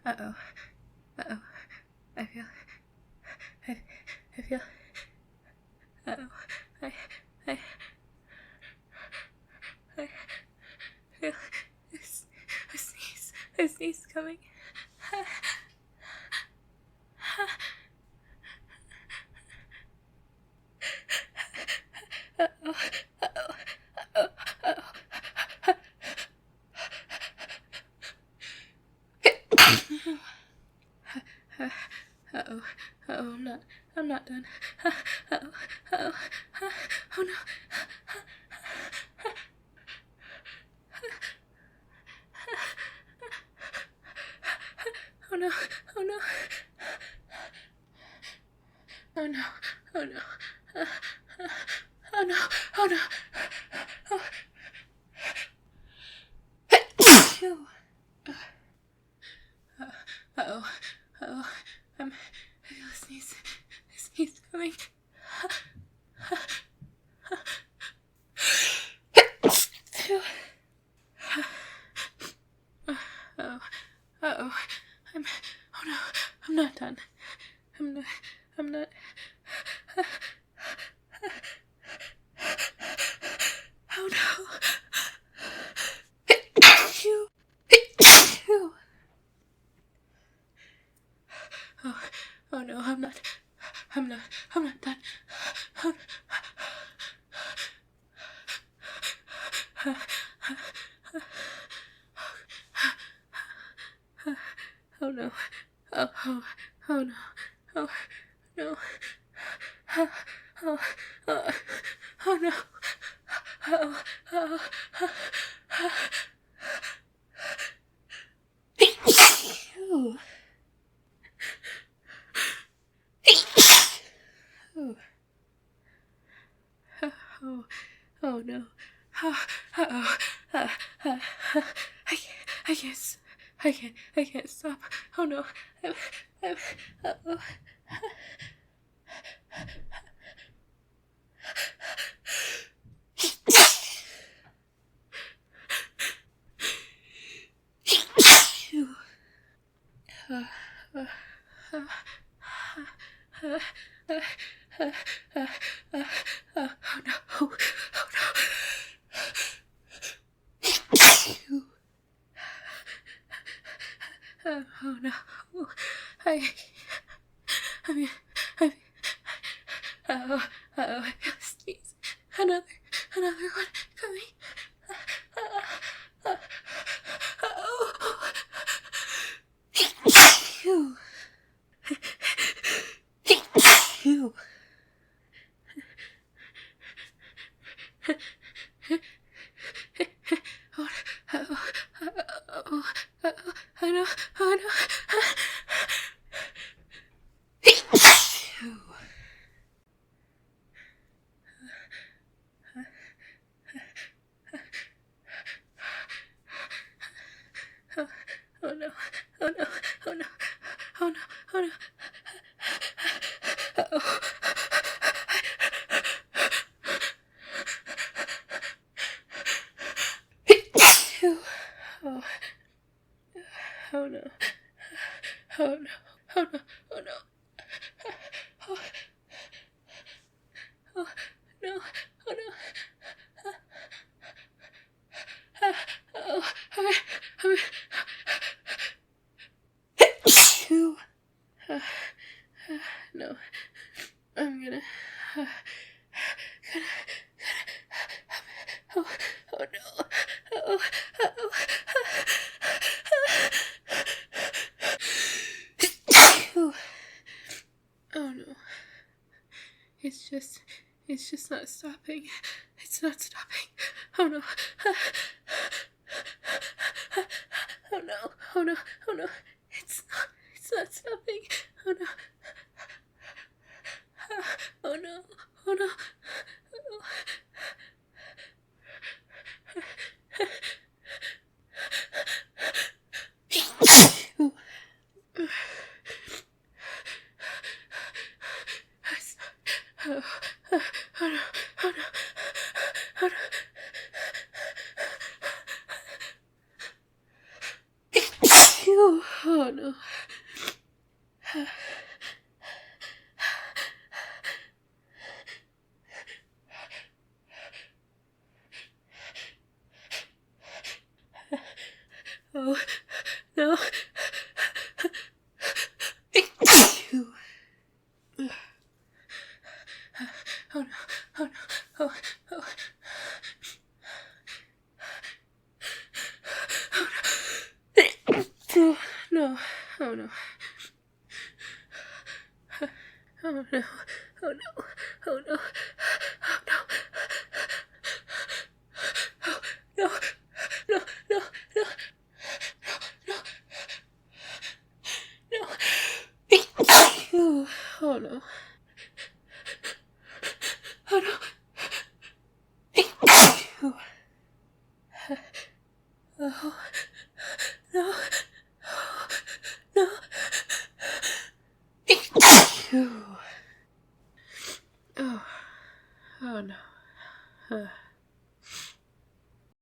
Uh-oh. Uh-oh. I feel... I feel... Uh-oh. I feel... A sneeze coming. Uh-oh. Uh-oh. Uh-oh. Uh-oh. Uh-oh. I'm not done. Uh-oh. Uh-oh. Oh no. Oh no. Oh no. Oh no. Oh no. Oh no. Oh no. Oh. Phew. Uh-oh. Uh-oh. I feel a sneeze. A sneeze coming. Phew. Uh-oh. Uh-oh. Oh no. I'm not done. I'm not. Oh no. Phew. Phew. Oh no, I'm not done. Oh no. Oh no. Oh no. Oh no. Phew. Oh no. I can't stop. Oh no. Uh-oh. Oh no. Oh no. Oh no. I feel a sneeze. Another one coming. Phew. Phew. Oh no. Phew. Oh no. Uh-oh. Phew. Oh no. Oh no. Oh no. Oh no. Oh no. Oh no. Phew. No. I'm gonna. Oh no. Phew. Oh no. It's just not stopping. It's not stopping. Oh no. Oh no. It's not stopping. Oh no. Oh no. Oh no. Oh no. Oh no. Oh no. Oh, oh. Oh no. Oh no. Oh no. Oh no. Oh no. Oh no. Oh no. No. No. No. No. No. Oh no. Oh no. Oh no. No. Oh. Oh no.